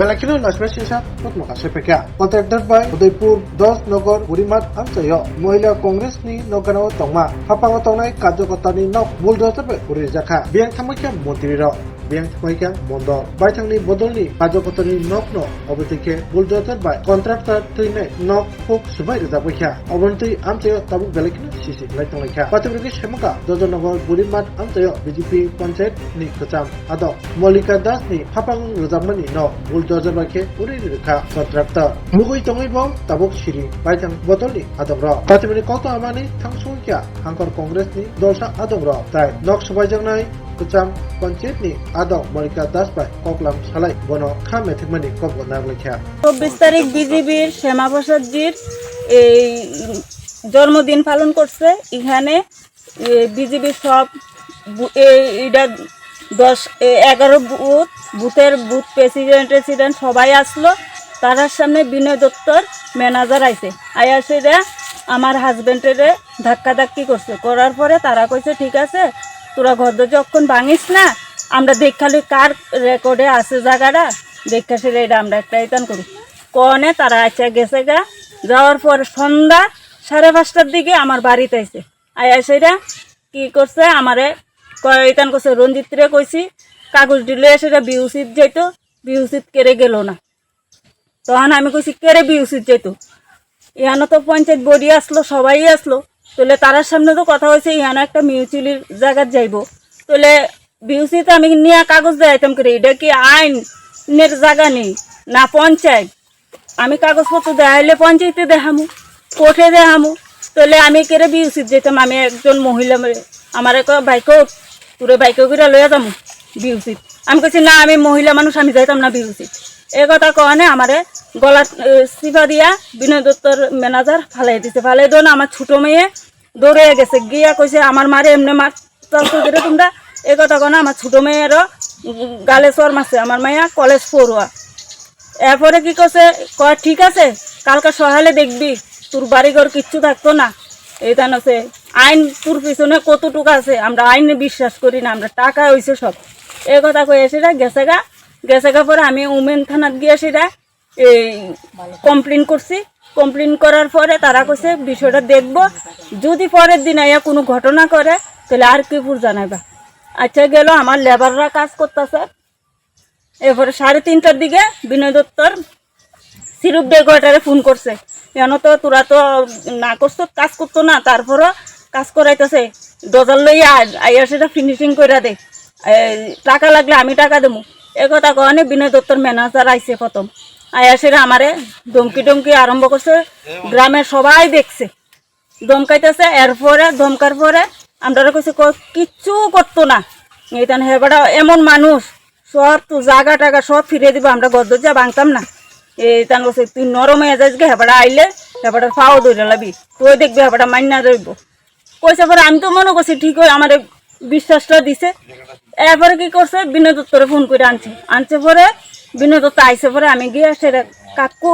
Belakino Nashmesh Sisa, Potmaka Sepeka. Contacted by Udaipur, Dos Nogor, Urimat, Amsayo, Mohila Congress ni Nogano Toma, Hapangatonai, Kajokotani, Nok, Bulldozer, Urizaka, Biang Tamaka, Montiro. Biang Tamaka, Mondo, Baitangni Bodoli, Kajokotani, Nok, Obetike, Bulldozer by Contractor Trine, Nok, Hook, Subai, Zabaka, Obonti, Amsayo, Tabu Belakino, Sisi, Latonaka, Patrick Hemaka, Dozonogor, Urimat, Amsayo, BGP, Ponset, Ni Kacham, Ado, Molika Das ni Hapang Rozamani, No, Bulldozer Bake, Urika, Contractor, Mugui Tomibo, Tabuk Shiri, Baitang Bodoli, Adobro, Patrick Koto Amani, Tangsukia, Hankor Congress ni, Dosa Adobro, Tai, Nok Subajanai, Kacham, Ponset ni, Ado, Molika Das by Koklam Salai, Bono, Kametimani, Koko Naglika. 24 তারিখ বিজিবির শ্যামা প্রসাদজির এই জন্মদিন পালন করছে। এখানে বিজিবির সব এটা 10-11 বুথের বুথ প্রেসিডেন্ট সবাই আসলো। তার সামনে বিনয় দত্তর ম্যানেজার আইছে, আয়া সেটা আমার হাজবেন্ডের ধাক্কি করছে। করার পরে তারা কইছে ঠিক আছে তোরা ঘর যখন ভাঙিস না, আমরা দেখালি কার রেকর্ডে আছে জায়গাটা দেখা সেটা এটা আমরা একটা ইতান করি কনে। তারা আচ্ছা গেছে গা, যাওয়ার পর সন্ধ্যা 5:30টার দিকে আমার বাড়িতে আইছে। আয়া সেটা কি করছে আমারে ইতান করছে, রঞ্জিতরে কইছি কাগজ দিলে সেটা বিউসিত যাইতো, বিউসিত কেড়ে গেল না। তখন আমি কইছি কেড়ে বিউসিত যাইতো, ইহানো তো পঞ্চায়েত বডি আসলো, সবাই আসলো, তাহলে তারার সামনে তো কথা হয়েছে ইহানো একটা মিউচুয়ালির জায়গা যাইবো, তাহলে বিউসিতে আমি নিয়ে কাগজ দেখাইতাম করে। এটা কি আইনের জায়গা নেই না পঞ্চায়েত? আমি কাগজপত্র দেখাইলে পঞ্চায়েতে দেখামু, কোর্টে দেখামু, তাহলে আমি কেড়ে বিউসিত যেতাম। আমি একজন মহিলা, আমার এক বাইকও তোরে বাইকে করে লইয়া যাবো বিউসিত। আমি কইছি না আমি মহিলা মানুষ, আমি যাইতাম না বিউসিত। এই কথা কনে আমারে গলা চিপা দিয়া বিনয় দত্তর ম্যানেজার ফালাই দিছে। ফালাই দেন আমার ছোটো মেয়ে দৌড়ে গেছে, গিয়া কইছে আমার মারে এমনি মারতে দিলে তোমরা। এই কথা কনে আমার ছোটো মেয়েরও গালে চর মারছে। আমার মাইয়া কলেজ পড়ুয়া। এরপরে কি করছে, কয় ঠিক আছে কালকে সকালে দেখবি তোর বাড়িঘর কিচ্ছু থাকতো না। এইটা আছে আইন তোর পিছনে কতটুকু আছে, আমরা আইনে বিশ্বাস করি না, আমরা টাকা হয়েছে সব। এই কথা কয়ে সেটা গেছে গা পরে আমি উমেন থানাত গিয়ে সেটা এই কমপ্লেন করছি। কমপ্লেন করার পরে তারা কইছে বিষয়টা দেখবো, যদি পরের দিন আইয়া কোনো ঘটনা করে তাহলে আর কি পুর জানাইবা। আচ্ছা গেল, আমার লেবাররা কাজ করতেছে। এরপরে 3:30টার দিকে বিনয় দত্তর সিরুপ ডেকোরেটারে ফোন করছে, কেন তো তোরা তো না করছো, কাজ করতো না, তারপরও কাজ করাইতেছে, ডজার লইয়া আইয়া সেটা ফিনিশিং করে দে, টাকা লাগলে আমি টাকা দেবো। এ কথা কখনে বিনয় দত্তর ম্যানেজার আইসে প্রথম। আইয়া সেটা আমারে ধমকি আরম্ভ করছে, গ্রামের সবাই দেখছে ধমকাইতেছে। এরপরে ধমকার পরে আমরা কইছে কিচ্ছু করতো না। এইখানে হেবাটা এমন মানুষ, সব তো জাগা টাকা সব ফিরিয়ে দিব, আমরা গদ্দরজা ভাঙতাম না। এই তান বলছে তুই নরম হয়ে যাস গে, হেবাটা আইলে হেবাটার ফাও ধরে লাবি, তুই দেখবি হেবাটা মাইনা রইব। কইছে পরে আমি তো মনে করছি ঠিক হয়, আমার বিশ্বাসটা দিছে। এরপরে কি করছে, বিনয় দত্তরে ফোন করে আনছে পরে বিনয় দত্ত আইসে পরে আমি গিয়ে সেটা কাকু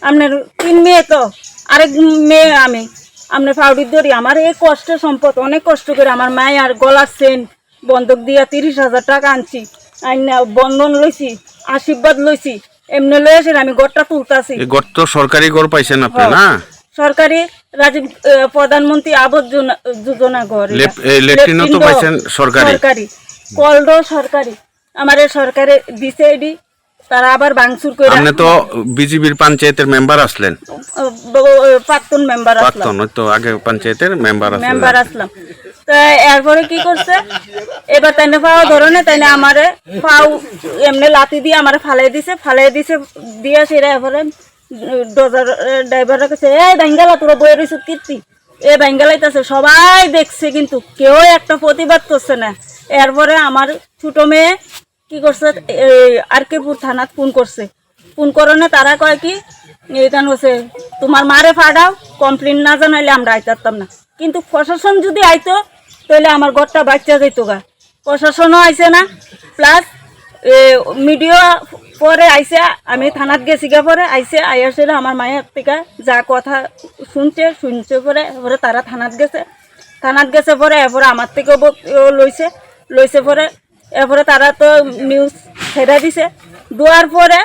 আপনার 3 মেয়ে তো, আরেক মেয়ে আমি, আপনার ফাউডির ধরি, আমার এই কষ্টের সম্পদ, অনেক কষ্ট করে আমার মায়ের আর গলার চেন বন্ধক দিয়া 30,000 টাকা আনছি, আইনা বন্ধন লইছি, আশীর্বাদ লইছি, এমনি লয়ে এসে আমি ঘরটা তুলতাছি। ঘর তো সরকারি ঘর পাইছেন আপনি না? সরকারি রাজীব প্রধানমন্ত্রী আবাস যোজনা ঘর, লেট্রিনও তো পাইছেন সরকারি, কলডো সরকারি, আমারে সরকারে দিছে এডি। তারা আবার ভাঙচুর করে। আপনি তো বিজিবির পঞ্চায়েতের মেম্বার আসলেন? প্রাক্তন মেম্বার আসলাম। প্রাক্তন তো আগে পঞ্চায়েতের মেম্বার আসলাম। তো এরপরে কি করছে, এবার তাইনে পাওয়া ধরনে তাইনে আমারে পাও এমনি লাতি দিয়ে আমারে ফালাই দিছে দিয়ে সেটা এরপরে ডজার ড্রাইভাররা কাছে এই বেঙ্গালা তোরা বয়ে রয়েছ কীর্তি, এ বেঙ্গালাইতেছে, সবাই দেখছে কিন্তু কেউ একটা প্রতিবাদ করছে না। এরপরে আমার ছোটো মেয়ে কি করছে, আরকেপুর থানাত ফোন করছে। ফোন করনে তারা কয় কি এইখান হচ্ছে তোমার মারে ফাড়াও, কমপ্লেন না জানাইলে আমরা আইতাম না। কিন্তু প্রশাসন যদি আইতো তাহলে আমার ঘরটা বাচ্চা যেত গা। প্রশাসনও আইসে না, প্লাস মিডিয়া পরে আইসে, আমি থানাত গেছি গা, পরে আইসে আইয়া সেটা আমার মায়ের থেকে যা কথা শুনছে পরে তারা থানাত গেছে পরে এরপরে আমার থেকেও লইছে পরে এরপরে তারা তো নিউজ ছেড়ে দিছে। দেওয়ার পরে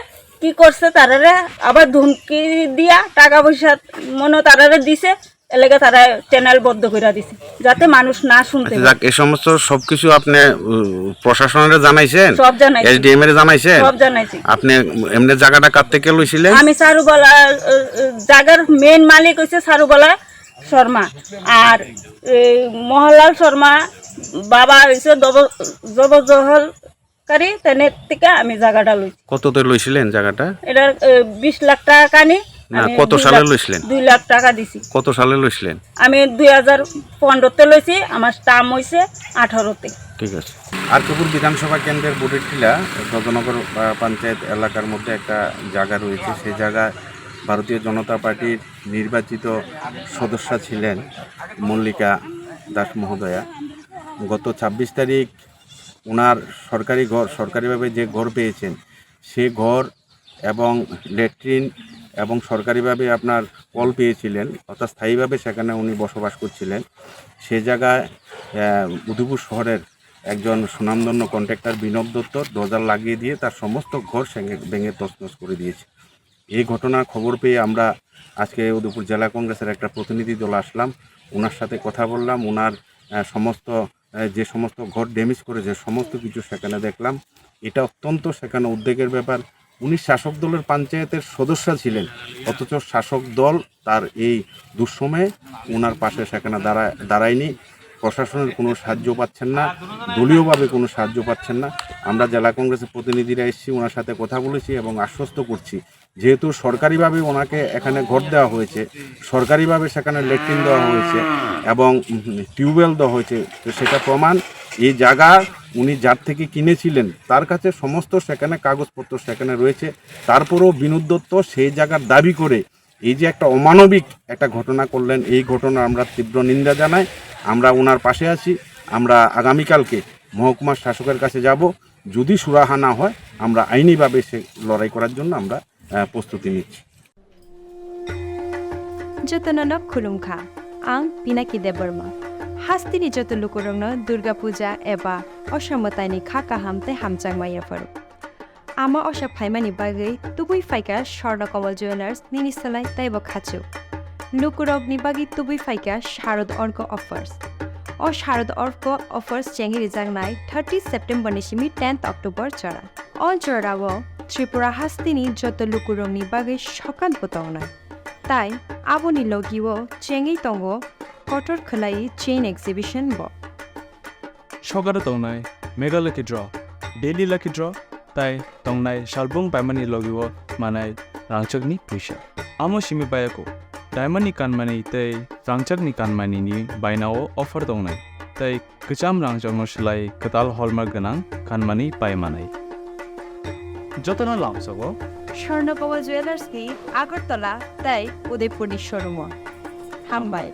কি করছে তারারে আবার ধমকি দিয়া টাকা পয়সা মনে তারারে দিছে এলাকা তারা চ্যানেল বন্ধ করে দিছে যাতে মানুষ না শুনতে যাক এই সমস্ত সবকিছু আপনি প্রশাসনের জানাইছেন, সব জানাইছি। এসডিএম এর জানাইছেন? সব জানাইছি। আপনি এমনি জায়গাটা কার থেকে লইছিলেন? আমি সারুবালা জায়গার মেন মালিক হচ্ছে সারুবালা শর্মা আর এই মোহনলাল শর্মা বাবা হচ্ছে জবরদখলকারী তেনের থেকে আমি জায়গাটা লইছি। কততে লইছিলেন জায়গাটা? এটার 20 লাখ টাকা কানি না, কত সালে লইছিলেন? 2 লাখ টাকা দিছি। কত সালে লইছিলেন? আমি 2015-তে লইছি, আমার টার্ম হইছে 18-তে। ঠিক আছে। আরকেপুর বিধানসভা কেন্দ্রের বুটিটিলা গজনগর পঞ্চায়েত এলাকার মধ্যে একটা জায়গা রয়েছে। সেই জায়গায় ভারতীয় জনতা পার্টির নির্বাচিত সদস্যা ছিলেন মল্লিকা দাস মহোদয়া। গত 26 তারিখ ওনার সরকারি ঘর, সরকারিভাবে যে ঘর পেয়েছেন সে ঘর এবং ল্যাট্রিন এবং সরকারিভাবে আপনার কল পেয়েছিলেন, অর্থাৎ স্থায়ীভাবে সেখানে উনি বসবাস করছিলেন। সে জায়গায় উদয়পুর শহরের একজন সুনামধন্য কন্ট্রাক্টর বিনোদ দত্ত ডোজার লাগিয়ে দিয়ে তার সমস্ত ঘর ভেঙে তছনছ করে দিয়েছে। এই ঘটনার খবর পেয়ে আমরা আজকে উদয়পুর জেলা কংগ্রেসের একটা প্রতিনিধি দল আসলাম, ওনার সাথে কথা বললাম। ওনার সমস্ত যে সমস্ত ঘর ড্যামেজ করেছে সমস্ত কিছু সেখানে দেখলাম। এটা অত্যন্ত সেখানে উদ্বেগের ব্যাপার। উনি শাসক দলের পঞ্চায়েতের সদস্য ছিলেন, অথচ শাসক দল তার এই দুঃসময়ে ওনার পাশে সেখানে দাঁড়ায়নি। প্রশাসনের কোনো সাহায্য পাচ্ছেন না, দলীয়ভাবে কোনো সাহায্য পাচ্ছেন না। আমরা জেলা কংগ্রেসের প্রতিনিধিরা এসেছি, ওনার সাথে কথা বলেছি এবং আশ্বস্ত করছি যেহেতু সরকারিভাবে ওনাকে এখানে ঘর দেওয়া হয়েছে, সরকারিভাবে সেখানে ল্যাট্রিন দেওয়া হয়েছে এবং টিউবওয়েল দেওয়া হয়েছে, তো সেটা প্রমাণ এই জায়গা উনি যার থেকে কিনেছিলেন তার কাছে সমস্ত সেখানে কাগজপত্র সেখানে রয়েছে। তারপরেও বিনোদ দত্ত সেই জায়গার দাবি করে এই যে একটা অমানবিক একটা ঘটনা করলেন, এই ঘটনা আমরা তীব্র নিন্দা জানাই। আমরা ওনার পাশে আছি। আমরা আগামীকালকে মহকুমার শাসকের কাছে যাব। যদি সুরাহা না হয় আমরা আইনিভাবে সে লড়াই করার জন্য আমরা প্রস্তুতি নিচ্ছি। যতননক খুলুমখা আং পিনাকি দেববর্মা হাস্তিনি যত লুকুরংনো দুর্গা পূজা এবা অসমতাইনি খাকা হামতে হামচাংমাইয়াফার আমা অসা ফাইমানি বাগै তুবুই ফাইকা স্বর্ণকমল জুয়েলার্স নিনিসলাই তাইব খাচু লুকুরগনি বাগি তুবুই ফাইকা শারদ অর্ক অফার্স ও শারদ অর্ক অফার্স চেঙ্গি রিজাংনাই 30 সেপ্টেম্বর নিশিমি 10 অক্টোবর চড়া অল চড়াও ত্রিপুরা হাস্তিনি যত লুকুরংনি বাগै সকান পতংনাই তাই আবনি লগিও চেঙ্গি তঙ্গ কটর খলাই চেইন এক্সিবিশন ব সকারে তংনাই mega lucky draw daily lucky draw তাই তংনাই শালবং পাইমানি লগিও মানাই রাংচকনি পয়সা আমো সিমি বায়াকো ডায়মন্ডনি কানমানি তাই রাংচকনি কানমানি নি বাইনাও অফার তংনাই তাই কচাম রাংচকনো সলাই কতাল হলমার্ক গনাং কানমানি পাইমানাই যতন লামসগো স্বর্ণকমল জুয়েলার্স নি আগরতলা তাই উদয়পুর শোরুম হামবাই